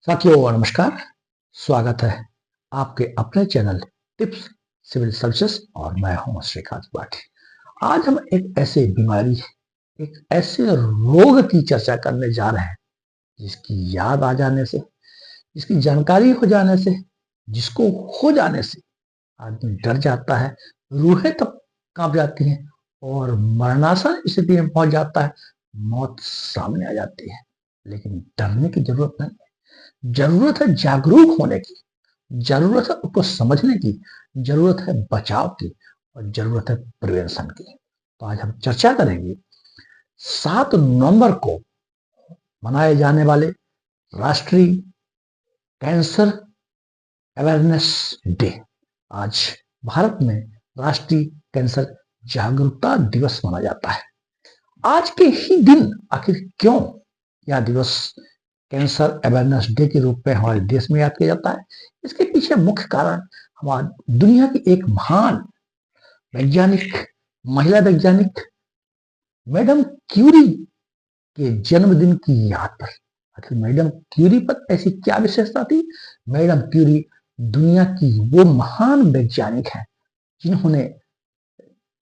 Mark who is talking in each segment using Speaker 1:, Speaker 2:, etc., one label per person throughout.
Speaker 1: साथियों नमस्कार। स्वागत है आपके अपने चैनल टिप्स सिविल सर्विसेज और मैं हूं श्रीकांत त्रिपाठी। आज हम एक ऐसे बीमारी, एक ऐसे रोग की चर्चा करने जा रहे हैं जिसकी याद आ जाने से, जिसकी जानकारी हो जाने से, जिसको हो जाने से आदमी डर जाता है, रूहें तब कांप जाती हैं और मरणासन स्थिति में पहुंच जाता है, मौत सामने आ जाती है। लेकिन डरने की जरूरत नहीं, जरूरत है जागरूक होने की, जरूरत है उसको समझने की, जरूरत है बचाव की और जरूरत है प्रिवेंशन की। तो आज हम चर्चा करेंगे 7 नवंबर को मनाए जाने वाले राष्ट्रीय कैंसर अवेयरनेस डे। आज भारत में राष्ट्रीय कैंसर जागरूकता दिवस माना जाता है। आज के ही दिन आखिर क्यों यह दिवस कैंसर अवेयरनेस डे के रूप में हमारे देश में याद किया जाता है? इसके पीछे मुख्य कारण हमारी दुनिया की एक महान वैज्ञानिक, महिला वैज्ञानिक मैडम क्यूरी के जन्मदिन की याद पर। आखिर मैडम क्यूरी पर ऐसी क्या विशेषता थी? मैडम क्यूरी दुनिया की वो महान वैज्ञानिक है जिन्होंने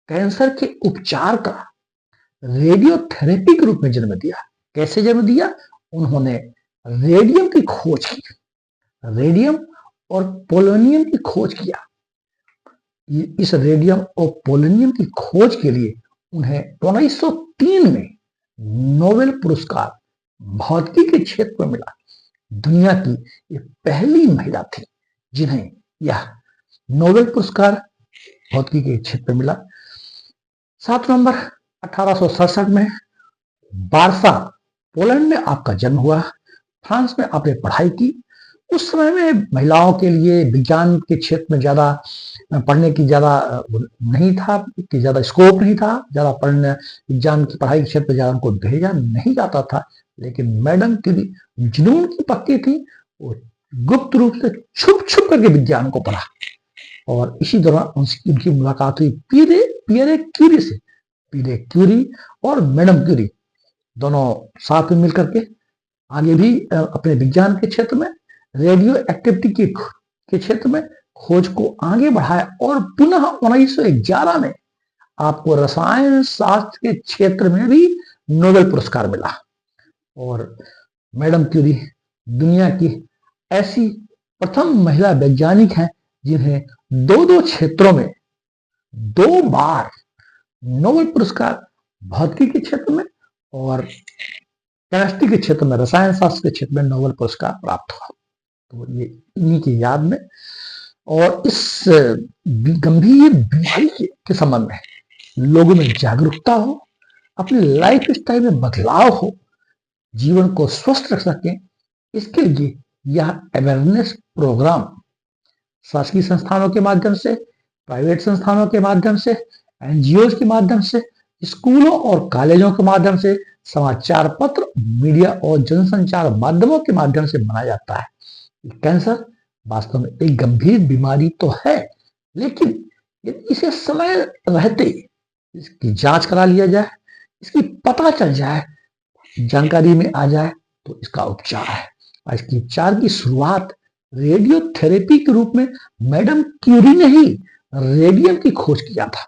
Speaker 1: कैंसर के उपचार का रेडियोथेरेपी के रूप में जन्म दिया। कैसे जन्म दिया? उन्होंने रेडियम की खोज की, रेडियम और पोलोनियम की खोज किया। इस रेडियम और पोलोनियम की खोज के लिए उन्हें 1903 में नोबेल पुरस्कार भौतिकी के क्षेत्र में मिला। दुनिया की ये पहली महिला थी जिन्हें यह नोबेल पुरस्कार भौतिकी के क्षेत्र में मिला। 7 नवंबर 1867 में वार्सा पोलैंड में आपका जन्म हुआ। फ्रांस में आपने पढ़ाई की। उस समय में महिलाओं के लिए विज्ञान के क्षेत्र में ज्यादा पढ़ने की ज्यादा नहीं था, कि ज्यादा स्कोप नहीं था, ज्यादा पढ़ने विज्ञान की पढ़ाई के क्षेत्र में ज्यादा उनको भेजा नहीं जाता था। लेकिन मैडम की जुनून की पक्की थी, वो गुप्त रूप से छुप छुप करके विज्ञान को पढ़ा और इसी दौरान उनकी मुलाकात हुई पियरे क्यूरी से। पियरे क्यूरी और मैडम क्यूरी दोनों साथ में मिलकर के आगे भी अपने विज्ञान के क्षेत्र में, रेडियो एक्टिविटी के क्षेत्र में खोज को आगे बढ़ाया और पुनः 1911 में आपको रसायन शास्त्र के क्षेत्र में भी नोबेल पुरस्कार मिला। और मैडम क्यूरी दुनिया की ऐसी प्रथम महिला वैज्ञानिक हैं जिन्हें दो क्षेत्रों में 2 बार नोबेल पुरस्कार, भौतिकी के क्षेत्र में और केमिस्ट्री के क्षेत्र में, रसायन शास्त्र के क्षेत्र में नोबेल पुरस्कार प्राप्त हुआ। तो ये इन्हीं की याद में और इस गंभीर बीमारी के संबंध में लोगों में जागरूकता हो, अपनी लाइफ स्टाइल में बदलाव हो, जीवन को स्वस्थ रख सकें, इसके लिए यह अवेयरनेस प्रोग्राम शासकीय संस्थानों के माध्यम से, प्राइवेट संस्थानों के माध्यम से, एनजीओ के माध्यम से, स्कूलों और कॉलेजों के माध्यम से, समाचार पत्र, मीडिया और जनसंचार माध्यमों के माध्यम से मनाया जाता है। कैंसर वास्तव में एक गंभीर बीमारी तो है, लेकिन यदि इसे समय रहते इसकी जांच करा लिया जाए, इसकी पता चल जाए, जानकारी में आ जाए, तो इसका उपचार है। और इसकी उपचार की शुरुआत रेडियोथेरेपी के रूप में मैडम क्यूरी ने ही रेडियम की खोज किया था।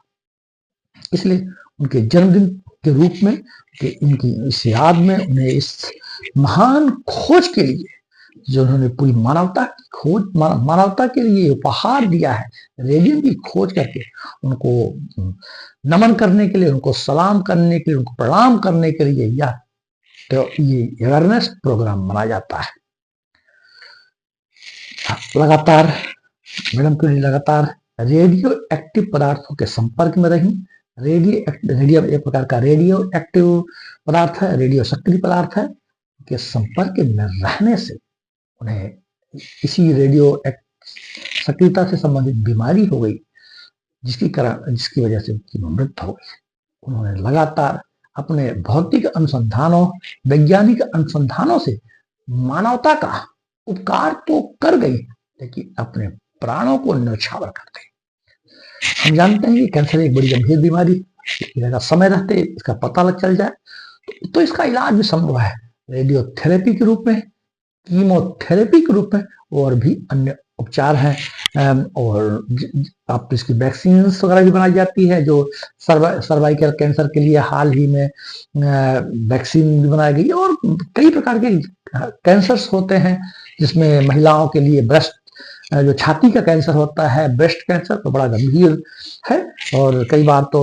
Speaker 1: इसलिए उनके जन्मदिन के रूप में, उनकी इस याद में, उन्हें इस महान खोज के लिए जो उन्होंने पूरी मानवता के लिए उपहार दिया है, रेडियम की खोज करके, उनको नमन करने के लिए, उनको सलाम करने के लिए, उनको प्रणाम करने के लिए ये अवेयरनेस प्रोग्राम मनाया जाता है। लगातार मैडम क्यूरी लगातार रेडियो एक्टिव पदार्थों के संपर्क में रही। रेडियम एक प्रकार का रेडियो एक्टिव पदार्थ है, रेडियो सक्रिय पदार्थ है, के संपर्क में रहने से उन्हें इसी रेडियो सक्रियता से संबंधित बीमारी हो गई, जिसकी वजह से उनकी मृत्यु हो गई। उन्होंने लगातार अपने भौतिक अनुसंधानों, वैज्ञानिक अनुसंधानों से मानवता का उपकार तो कर गई, लेकिन अपने प्राणों को न्यौछावर कर गई। हम जानते हैं कि कैंसर एक बड़ी गंभीर बीमारी, अगर समय रहते इसका पता चल जाए तो इसका इलाज भी संभव है। रेडियोथेरेपी के रूप में कीमोथेरेपी के रूप में और भी अन्य उपचार हैं। और आप इसकी वैक्सीन वगैरह भी बनाई जाती है, जो सर्वाइकल कैंसर के लिए हाल ही में वैक्सीन भी बनाई गई है। और कई प्रकार के कैंसर्स होते हैं, जिसमें महिलाओं के लिए ब्रेस्ट, जो छाती का कैंसर होता है, ब्रेस्ट कैंसर तो बड़ा गंभीर है, और कई बार तो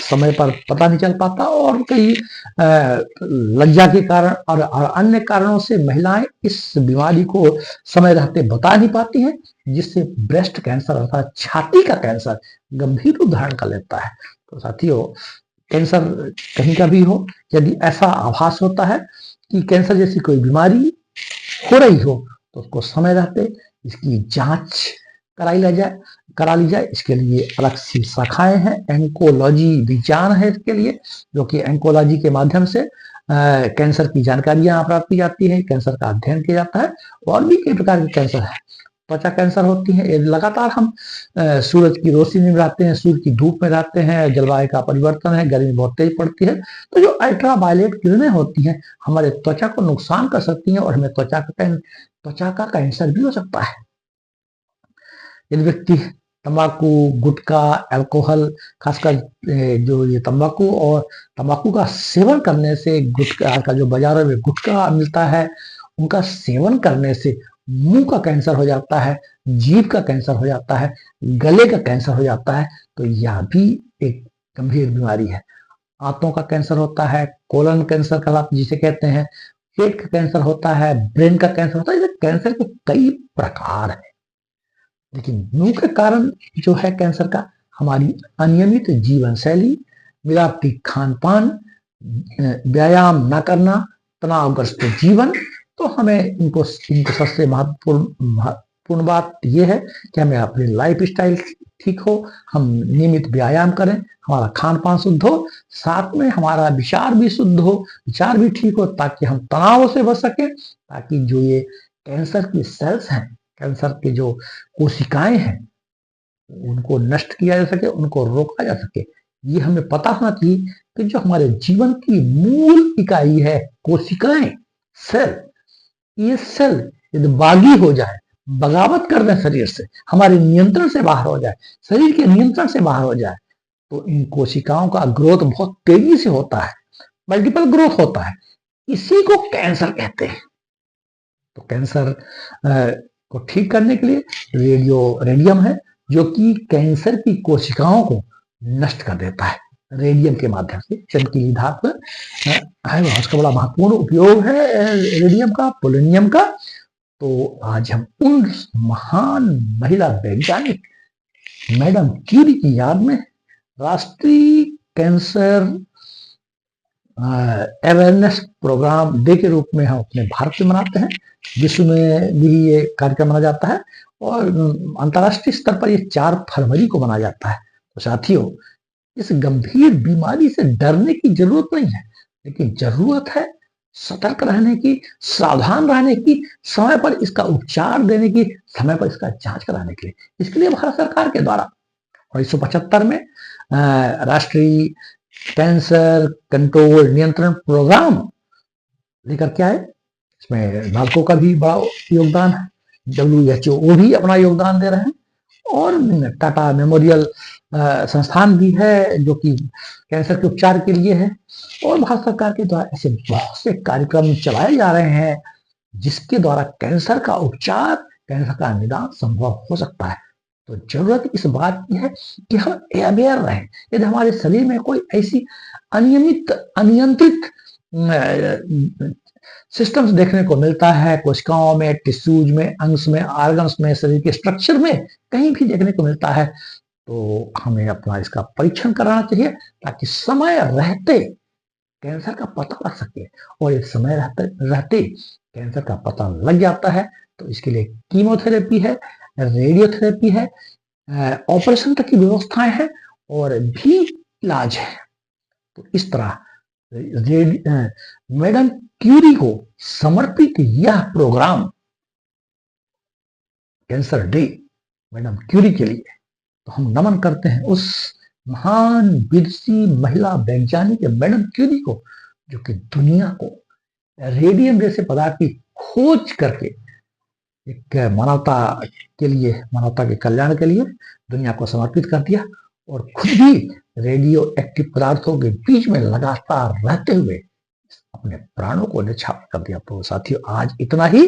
Speaker 1: समय पर पता नहीं चल पाता, और कई लज्जा के कारण और अन्य कारणों से महिलाएं इस बीमारी को समय रहते बता नहीं पाती हैं, जिससे ब्रेस्ट कैंसर अर्थात छाती का कैंसर गंभीर रूप धारण कर लेता है। तो साथियों, कैंसर कहीं का भी हो, यदि ऐसा आभास होता है कि कैंसर जैसी कोई बीमारी हो रही हो, तो उसको समय रहते इसकी जांच करा ली जाए। इसके लिए अलग सी शाखाएं हैं, एंकोलॉजी विज्ञान है इसके लिए, जो कि एंकोलॉजी के माध्यम से कैंसर की जानकारियां प्राप्त की जाती है, कैंसर का अध्ययन किया जाता है। और भी कई प्रकार के कैंसर है, त्वचा कैंसर होती है। लगातार हम सूरज की रोशनी में रहते हैं, सूर्य की धूप में रहते हैं, जलवायु का परिवर्तन है, गर्मी बहुत तेज पड़ती है, तो जो अल्ट्रावायलेट किरणें होती हैं हमारे त्वचा को नुकसान कर सकती हैं, और हमें त्वचा का कैंसर भी हो सकता है। यदि व्यक्ति तंबाकू, गुटखा, अल्कोहल, खासकर जो ये तंबाकू और तंबाकू का सेवन करने से, गुटखा का जो बाजारों में गुटखा मिलता है उनका सेवन करने से मुंह का कैंसर हो जाता है, जीभ का कैंसर हो जाता है, गले का कैंसर हो जाता है। तो यह भी एक गंभीर बीमारी है। आंतों का कैंसर होता है, कोलन कैंसर का जिसे कहते हैं, पेट का कैंसर होता है, ब्रेन का कैंसर होता है। कैंसर के कई प्रकार हैं, लेकिन मुख्य कारण जो है कैंसर का, हमारी अनियमित जीवन शैली, मिलावटी खान पान, व्यायाम न करना, तनावग्रस्त जीवन। तो हमें इनको सबसे महत्वपूर्ण बात यह है कि हमें अपनी लाइफ स्टाइल ठीक हो, हम नियमित व्यायाम करें, हमारा खान पान शुद्ध हो, साथ में हमारा विचार भी शुद्ध हो, विचार भी ठीक हो, ताकि हम तनाव से बच सकें, ताकि जो ये कैंसर की सेल्स हैं, कैंसर के जो कोशिकाएं हैं, उनको नष्ट किया जा सके, उनको रोका जा सके। ये हमें पता होना चाहिए कि जो हमारे जीवन की मूल इकाई है, कोशिकाएं, सेल, ये सेल यदि बागी हो जाए, बगावत कर दें शरीर से, हमारे नियंत्रण से बाहर हो जाए, शरीर के नियंत्रण से बाहर हो जाए, तो इन कोशिकाओं का ग्रोथ बहुत तेजी से होता है, मल्टीपल ग्रोथ होता है। इसी को कैंसर कहते हैं। तो कैंसर को ठीक करने के लिए रेडियम है, जो कि कैंसर की कोशिकाओं को नष्ट कर देता है रेडियम के माध्यम से। चमकीली धातु है, उसका बड़ा महत्वपूर्ण उपयोग है रेडियम का, पोलोनियम का। तो आज हम उन महान महिला वैज्ञानिक मैडम क्यूरी की याद में राष्ट्रीय कैंसर अवेयरनेस प्रोग्राम डे के रूप में हम अपने भारत में मनाते हैं। विश्व में भी ये कार्यक्रम मनाया जाता है, और अंतर्राष्ट्रीय स्तर पर ये 4 फरवरी को मनाया जाता है। तो साथियों, इस गंभीर बीमारी से डरने की जरूरत नहीं है, लेकिन जरूरत है सतर्क रहने की, सावधान रहने की, समय पर इसका उपचार देने की, समय पर इसका जांच कराने के लिए। इसके लिए भारत सरकार के द्वारा 1975 में राष्ट्रीय कैंसर कंट्रोल नियंत्रण प्रोग्राम लेकर के आए। इसमें नागरिकों का भी बड़ा योगदान है, WHO भी अपना योगदान दे रहे हैं, और टाटा मेमोरियल संस्थान भी है, जो कि कैंसर के उपचार के लिए है। और भारत सरकार के द्वारा ऐसे बहुत से कार्यक्रम चलाए जा रहे हैं, जिसके द्वारा कैंसर का उपचार, कैंसर का निदान संभव हो सकता है। तो जरूरत इस बात की है कि हम अवेयर रहें। यदि हमारे शरीर में कोई ऐसी अनियंत्रित सिस्टम्स देखने को मिलता है, कोशिकाओं में, टिश्यूज में, अंग्स में, ऑर्गन्स में, शरीर के स्ट्रक्चर में कहीं भी देखने को मिलता है, तो हमें अपना इसका परीक्षण कराना चाहिए, ताकि समय रहते कैंसर का पता लग सके। और ये समय रहते कैंसर का पता लग जाता है, तो इसके लिए कीमोथेरेपी है, रेडियोथेरेपी है, ऑपरेशन तक की व्यवस्थाएं हैं, और भी इलाज है। तो इस तरह मैडम क्यूरी को समर्पित यह program cancer day madam Curie के लिए, तो हम नमन करते हैं उस महान विदुषी महिला वैज्ञानिक मैडम क्यूरी को, जो कि दुनिया को रेडियम जैसे पदार्थ की खोज करके एक मानवता के लिए, मानवता के कल्याण के लिए दुनिया को समर्पित कर दिया और खुद भी रेडियो एक्टिव पदार्थों के बीच में लगातार रहते हुए अपने प्राणों को न्यौछावर कर दिया। तो साथियों, आज इतना ही।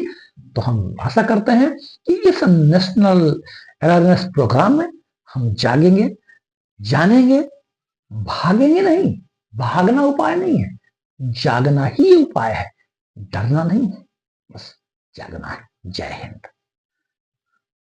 Speaker 1: तो हम आशा करते हैं कि इस नेशनल अवेयरनेस प्रोग्राम में हम जागेंगे, जानेंगे, भागेंगे नहीं। भागना उपाय नहीं है, जागना ही उपाय है। डरना नहीं है, बस जागना है। जय हिंद।